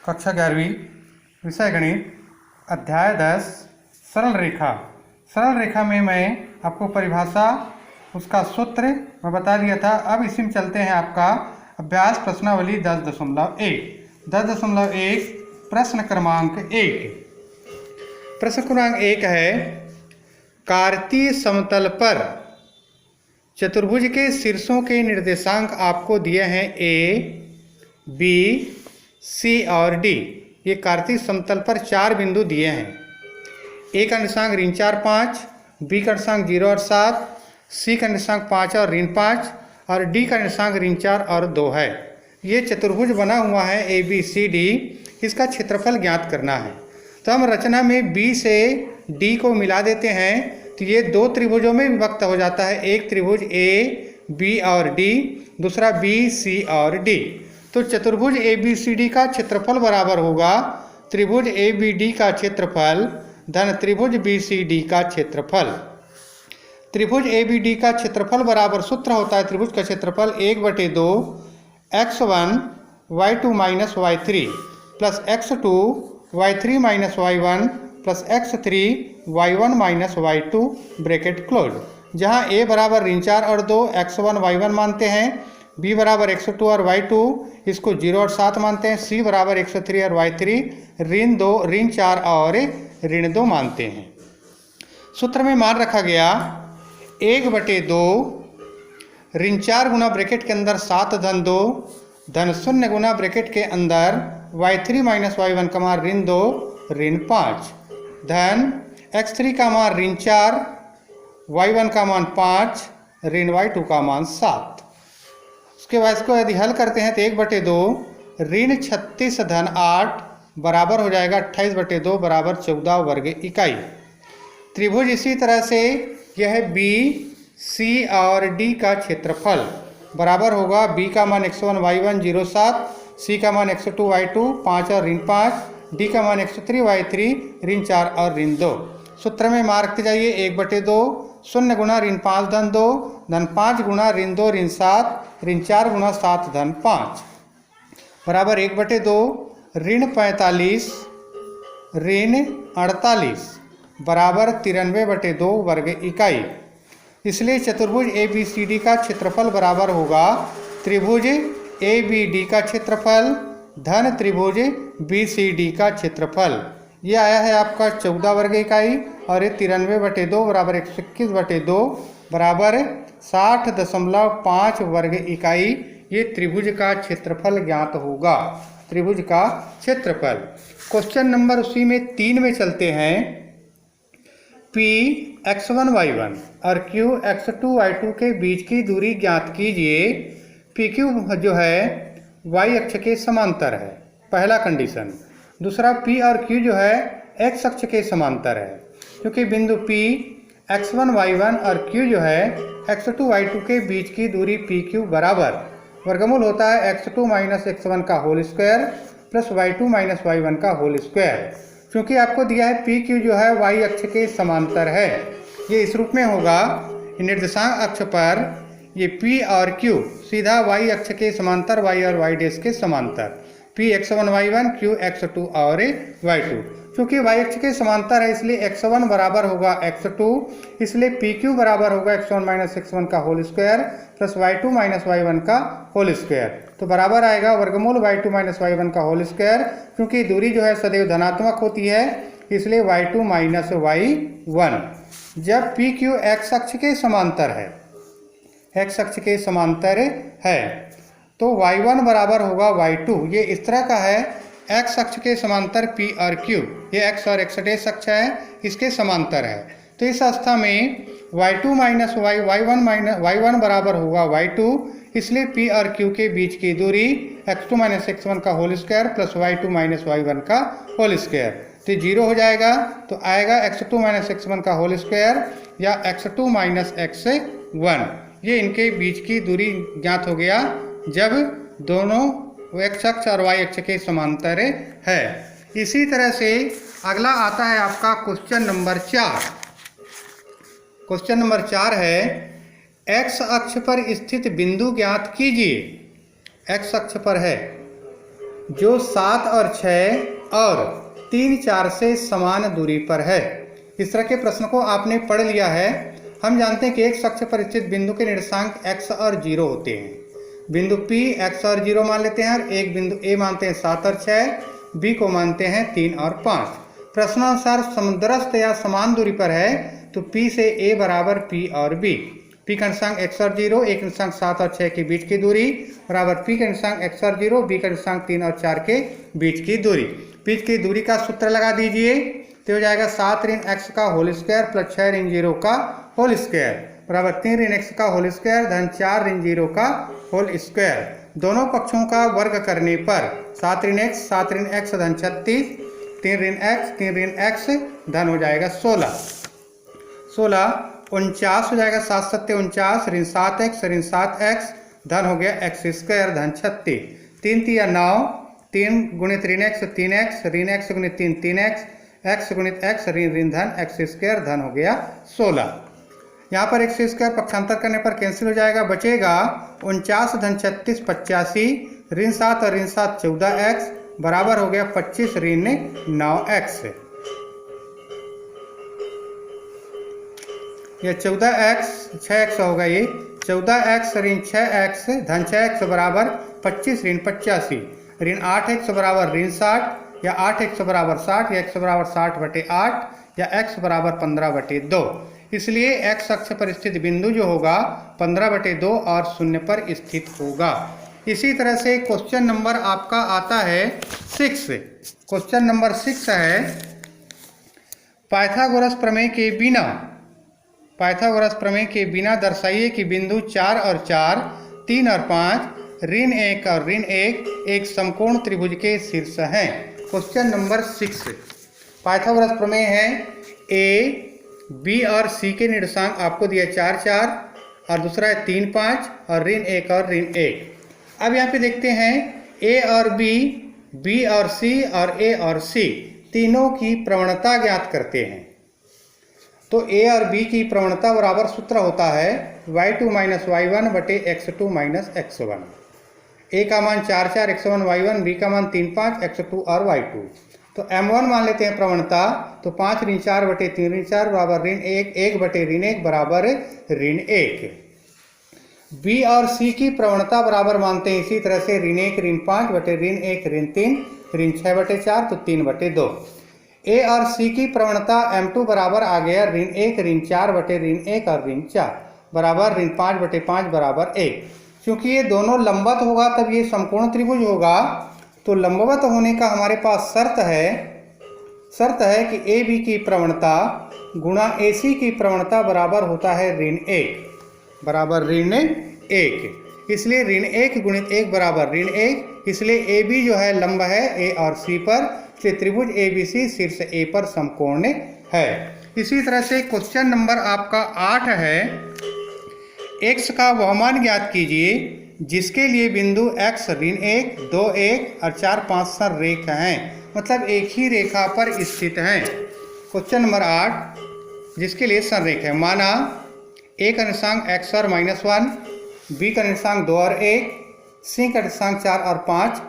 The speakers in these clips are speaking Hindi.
कक्षा 11वीं विषय गणित अध्याय 10 सरल रेखा। सरल रेखा में मैं आपको परिभाषा उसका सूत्र मैं बता दिया था। अब इसी में चलते हैं आपका अभ्यास प्रश्नावली 10.1 प्रश्न क्रमांक 1। प्रश्न क्रमांक 1 है, कार्तीय समतल पर चतुर्भुज के शीर्षों के निर्देशांक आपको दिए हैं ए, बी, सी और डी। ये कार्तीय समतल पर 4 बिंदु दिए हैं। ए का निर्देशांक ऋण 4, 5, बी का निर्देशांक 0 और 7, सी का निर्देशांक 5 और ऋण 5 और डी का निर्देशांक ऋण 4 और 2 है। ये चतुर्भुज बना हुआ है ए बी सी डी। इसका क्षेत्रफल ज्ञात करना है। तो हम रचना में बी से डी को मिला देते हैं तो ये 2 त्रिभुजों में विभक्त हो जाता है। एक त्रिभुज ए बी और डी, दूसरा बी सी और डी। तो चतुर्भुज ए बी सी डी का क्षेत्रफल बराबर होगा त्रिभुज ए बी डी का क्षेत्रफल धन त्रिभुज बी सी डी का क्षेत्रफल। त्रिभुज ए बी डी का क्षेत्रफल बराबर सूत्र होता है त्रिभुज का क्षेत्रफल 1/2 x1 y2 minus y3 plus x2 y3 minus y1 plus x3 y1 minus y2 bracket close. जहाँ a बराबर ऋण 4 और 2 x1 y1 मानते हैं, b बराबर x2 और y2 इसको 0 और 7 मानते हैं, c बराबर x3 और y3 ऋण 2 ऋण 4 और ऋण 2 मानते हैं। सूत्र में मान रखा गया 1/2 ऋण 4 गुना ब्रैकेट के अंदर 7 धन 2 धन 0 गुना ब्रैकेट के अंदर y3 माइनस y1 का मान ऋण 2 ऋण 5 धन x3 का मान ऋण 4 y1 का मान 5 ऋण y2 का मान 7। उसके बाद इसको यदि हल करते हैं तो 1/2 ऋण 36 धन 8 बराबर हो जाएगा 28/2 बराबर 14 वर्ग इकाई। त्रिभुज इसी तरह से यह बी सी और डी का क्षेत्रफल बराबर होगा b का मान x1 y1 0 7, c का मान x2 y2 5 और ऋण 5, d का मान x3 y3 ऋण 4 और ऋण 2। सूत्र में मान रखते जाइए 1/2 0 गुना ऋण 5 धन 2 धन 5 गुना ऋण 2 ऋण 7 ऋण 4 गुना 7 धन 5 बराबर 1/2 ऋण 45 ऋण 48 बराबर 93/2 वर्ग इकाई। इसलिए चतुर्भुज ए बी सी डी का क्षेत्रफल बराबर होगा त्रिभुज ए बी डी का क्षेत्रफल धन त्रिभुज बी सी डी का क्षेत्रफल। ये आया है आपका 14 वर्ग इकाई और ये 93/2 बराबर 121/2 बराबर 60.5 वर्ग इकाई। ये त्रिभुज का क्षेत्रफल ज्ञात होगा। त्रिभुज का क्षेत्रफल। क्वेश्चन नंबर उसी में 3 में चलते हैं। P x1 y1 और Q x2 y2 के बीच की दूरी ज्ञात कीजिए। PQ जो है y अक्ष के समांतर है, पहला कंडीशन। दूसरा P और Q जो है x अक्ष के समांतर है, क्योंकि बिंदु P x1 y1 और Q जो है x2 y2 के बीच की दूरी PQ बराबर वर्गमूल होता है x2 माइनस x1 का whole square plus y2 minus y1 का होल स्क्वायर। क्योंकि आपको दिया है PQ जो है y अक्ष के समांतर है, ये इस रूप में होगा। निर्देशांक अक्ष पर ये P और Q सीधा y अक्ष के समांतर y और y डैश के समांतर P x1 y1 Q x2 और y2। क्योंकि y अक्ष के समांतर है इसलिए x1 बराबर होगा x2, इसलिए PQ बराबर होगा x1 माइनस x1 का whole square plus y2 minus y1 का होल स्क्वायर। तो बराबर आएगा वर्गमूल y2 माइनस y1 का होल स्क्वायर। क्योंकि दूरी जो है सदैव धनात्मक होती है इसलिए y2 माइनस y1। जब PQ x अक्ष के समांतर है, x अक्ष के समांतर है तो y1 बराबर होगा y2। ये इस तरह का है, x अक्ष के समांतर P और Q, ये x और x डैश अक्ष है, इसके समांतर है। तो इस अवस्था में y2 माइनस y1 बराबर होगा y2, इसलिए P और Q के बीच की दूरी x2 माइनस x1 का whole square plus y2 minus y1 का होल स्क्वायर। तो 0 हो जाएगा तो आएगा x2 माइनस x1 का होल स्क्वायर या x2 माइनस x1। ये इनके बीच की दूरी ज्ञात हो गया जब दोनों x अक्ष और y अक्ष के समांतर है। इसी तरह से अगला आता है आपका क्वेश्चन नंबर 4। क्वेश्चन नंबर 4 है, x अक्ष पर स्थित बिंदु ज्ञात कीजिए। x अक्ष पर है जो 7 और 6 और 3, 4 से समान दूरी पर है। इस तरह के प्रश्न को आपने पढ़ लिया है। हम जानते हैं कि एक अक्ष पर स्थित बिंदु के निर्देशांक x और 0 होते हैं। बिंदु P x और 0 मान लेते हैं और एक बिंदु A मानते हैं 7 और 6, B को मानते हैं 3 और 5। प्रश्नानुसार समदृष्ट या समान दूरी पर है तो P से A बराबर P और B। P का निर्देशांक x और 0, एक निर्देशांक 7 और 6 के बीच की दूरी बराबर P का निर्देशांक x और 0, B का निर्देशांक 3 और 4 के बीच की दूरी। बीच की दूरी का सूत्र लगा दीजिए तो हो जाएगा 7 ऋण x का होल स्क्वायर प्लस 6 ऋण 0 का होल स्क्वायर बराबर 3 ऋण x का होल स्क्वायर धन 4 ऋण 0 का होल स्क्वायर। दोनों पक्षों का वर्ग करने पर 7 ऋण x धन 36, 3 ऋण x धन हो जाएगा 16, 49 हो जाएगा, 7 सत्ते 49, ऋण 7x ऋण 7x धन हो गया x स्क्वायर धन 36, 3 तिया 9, 3 गुणित ऋण x 3x, ऋण x गुणित 3 3x, x गुणित x ऋण धन x स्क्वायर धन हो गया 16। यहाँ पर x स्क्वायर पक्षांतर करने पर कैंसिल हो जाएगा, बचेगा 49 धन 36 85, ऋण 7 और ऋण 7 14x बराबर हो गया 25 ऋण 9x। यह 14x 6x होगा, ये 14x ऋण 6x धन 6x बराबर 25 ऋण 85, ऋण 8x बराबर ऋण 60 या 8x बराबर 60 या x बराबर 60/8 या x बराबर 15/2। इसलिए x अक्ष पर स्थित बिंदु जो होगा 15/2 और 0 पर स्थित होगा। इसी तरह से क्वेश्चन नंबर आपका आता है 6। क्वेश्चन नंबर 6 है पाइथागोरस प्रमेय के बिना दर्शाइए कि बिंदु 4 और 4, 3 और 5, ऋण 1 और ऋण 1 एक समकोण त्रिभुज के शीर्ष हैं। क्वेश्चन नंबर 6 पाइथागोरस प्रमेय है a, b और c के निर्देशांक आपको दिया 4 4 और दूसरा है 3 5 और ऋण 1 और ऋण 1। अब यहाँ पे देखते हैं a और b और c और a और c तीनों की प्रवणता ज्ञात करते हैं। तो a और b की प्रवणता बराबर सूत्र होता है y2 - y1 बटे x2 - x1। a का मान 4 4 x1 y1, b का मान 3 5 x2 और y2। तो m1 मान लेते हैं प्रवणता, तो 5 ऋण 4 बटे 3 ऋण 4 बराबर ऋण 1, 1 बटे ऋण 1 बराबर ऋण 1। b और c की प्रवणता बराबर मानते हैं इसी तरह से ऋण 1 ऋण 5 बटे ऋण 1 ऋण 3 ऋण 6 बटे 4 तो 3/2। a और c की प्रवणता m2 बराबर आ गया ऋण 1 ऋण 4 बटे ऋण 1 और ऋण 4 बराबर ऋण 5 बटे 5 बराबर 1। क्योंकि ये दोनों लंबवत होगा तब ये समकोण त्रिभुज होगा, तो लंबवत होने का हमारे पास शर्त है कि ए बी की प्रवणता गुणा ए सी की प्रवणता बराबर होता है ऋण 1 बराबर ऋण 1। इसलिए ऋण 1 गुणित 1 बराबर ऋण 1। इसलिए ए बी जो है लंब है ए और सी पर, इसलिए त्रिभुज ए बी सी शीर्ष ए पर समकोण है। इसी तरह से क्वेश्चन नंबर आपका 8 है x का वह मान ज्ञात कीजिए जिसके लिए बिंदु x ऋण 1 2 1 और 4 5 संरेख हैं, मतलब एक ही रेखा पर स्थित हैं। क्वेश्चन नंबर 8 जिसके लिए संरेख है, माना a का निर्देशांक x और -1, b का निर्देशांक 2 और 1, c का निर्देशांक 4 और 5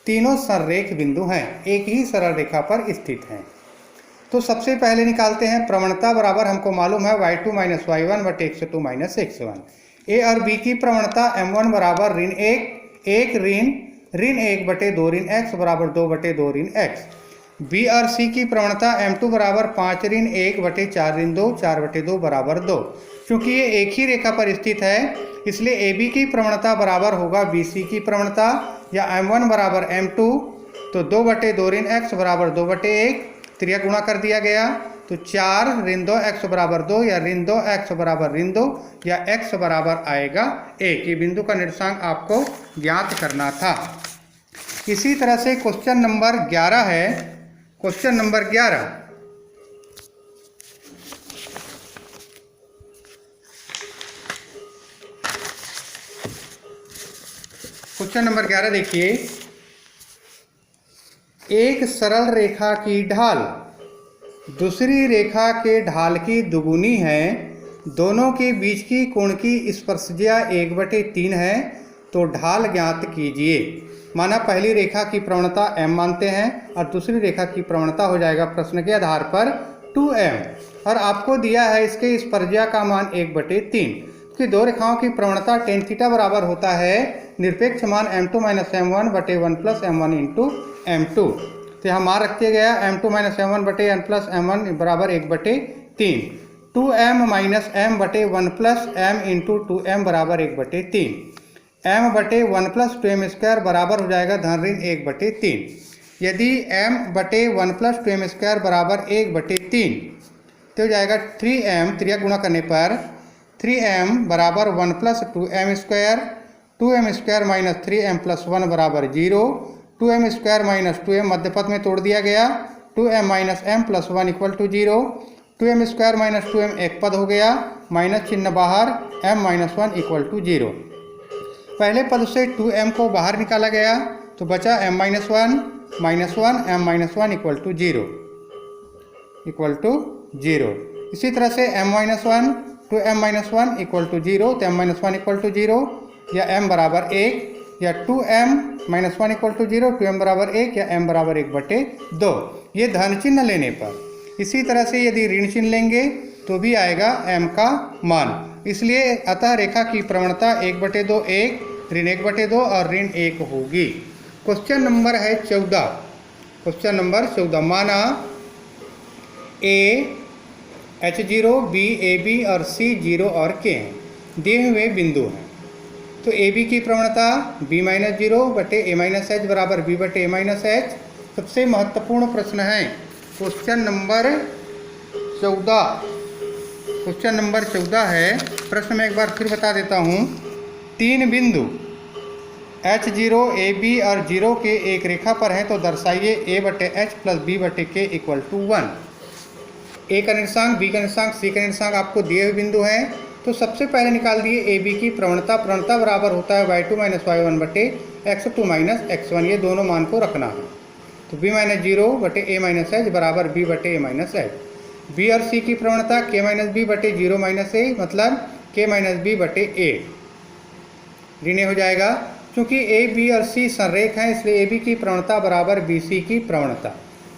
तीनों संरेख बिंदु हैं, एक ही सरल रेखा पर स्थित हैं। तो सबसे पहले निकालते हैं प्रवणता बराबर हमको मालूम है y2 - y1 बटे x2 - x1। a और b की प्रवणता m1 बराबर ऋण 1 ऋण 1 बटे 2 ऋण x बराबर 2 बटे 2 ऋण x। b और c की प्रवणता m2 बराबर 5 ऋण 1 बटे 4 ऋण 2 4 बटे 2 बराबर 2। क्योंकि ये एक ही रेखा पर स्थित है इसलिए ab की प्रवणता बराबर होगा bc की प्रवणता, या m1 बराबर m2 तो 2 बटे 2 ऋण x बराबर 2 बटे 1, त्रिया गुणा कर दिया गया तो 4 ऋण 2 x बराबर 2 या ऋण 2 x बराबर ऋण 2 या x बराबर आएगा 1। ये बिंदु का निर्देशांक आपको ज्ञात करना था। इसी तरह से क्वेश्चन नंबर 11 है। क्वेश्चन नंबर 11 देखिए, एक सरल रेखा की ढाल दूसरी रेखा के ढाल की दुगुनी है, दोनों के बीच की कोण की स्पर्शज्या 1/3 है तो ढाल ज्ञात कीजिए। माना पहली रेखा की प्रवणता m मानते हैं और दूसरी रेखा की प्रवणता हो जाएगा प्रश्न के आधार पर 2m, और आपको दिया है इसके स्पर्शिया का मान 1/3 कि दो रेखाओं की प्रवणता tan थीटा बराबर होता है निरपेक्ष मान m2 - m1/1 + m1 × m2। तो यहाँ मान रखते गया m2 - m1/n + m1 बराबर 1/3, 2m - m/1 + m × 2m बराबर 1/3, m/1 + 2m² बराबर हो जाएगा धन ऋण 1/3। यदि m/1 + 2m² बराबर 1/3 तो हो जाएगा 3m, त्रिया गुणा करने पर 3m बराबर 1 + 2m², 2m² - 3m + 1 बराबर 0, 2m² - 2m मध्य पद में तोड़ दिया गया, 2m - m + 1 = 0, 2m² - 2m एक पद हो गया, माइनस चिन्ह बाहर, m - 1 = 0। पहले पद से 2m को बाहर निकाला गया तो बचा m - 1 - 1, m - 1 = 0। इसी तरह से m - 1 to m - 1 = 0, तो m - 1 = 0 या m बराबर 1, या 2m - 1 = 0, 2m बराबर 1 या m बराबर 1/2, ये धन चिन्ह लेने पर। इसी तरह से यदि ऋण चिन्ह लेंगे तो भी आएगा m का मान। इसलिए अतः रेखा की प्रवणता 1/2 1, ऋण 1/2 और ऋण 1 होगी। क्वेश्चन नंबर है 14। क्वेश्चन नंबर 14, माना a H0, B, AB और C 0 और K हैं, दिए हुए बिंदु हैं। तो AB की प्रवणता B - 0/A - H बराबर B/A - H। सबसे महत्वपूर्ण प्रश्न है क्वेश्चन नंबर 14। क्वेश्चन नंबर 14 है, प्रश्न में एक बार फिर बता देता हूँ। तीन बिंदु H0, AB और 0 के एक रेखा पर हैं तो दर्शाइए A/H + B/K = 1। A का निर्देशांक, B का निर्देशांक, C का निर्देशांक आपको दिए हुए बिंदु हैं। तो सबसे पहले निकाल दिए AB की प्रवणता। प्रवणता बराबर होता है y2 - y1/x2 - x1, ये दोनों मान को रखना है। तो B - 0/A - H बराबर B/A - H। B और C की प्रवणता K - B/0 - A मतलब K - B/A, ऋण हो जाएगा। क्योंकि A, B और C संरेख हैं इसलिए AB की प्रवणता बराबर BC की प्रवणता,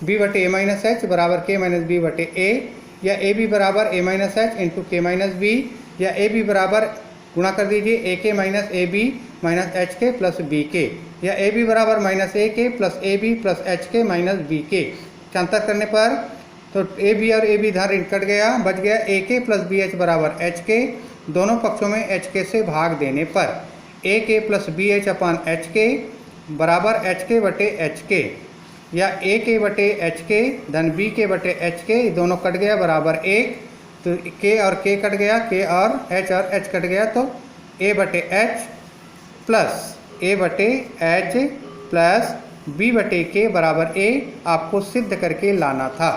B/A - H बराबर K - B/A, या AB बराबर A - H × K - B, या AB बराबर गुणा कर दीजिए AK - AB - HK + BK, या AB बराबर -AK + AB + HK - BK। अंतर करने पर तो AB और AB धन ऋण कट गया, बच गया AK + BH बराबर HK। दोनों पक्षों में HK से भाग देने पर AK + BH/HK बराबर HK/HK, या AK/HK धन BK/HK, दोनों कट गया बराबर 1। तो K और K कट गया, K और H कट गया, तो A/H प्लस B/K बराबर A आपको सिद्ध करके लाना था।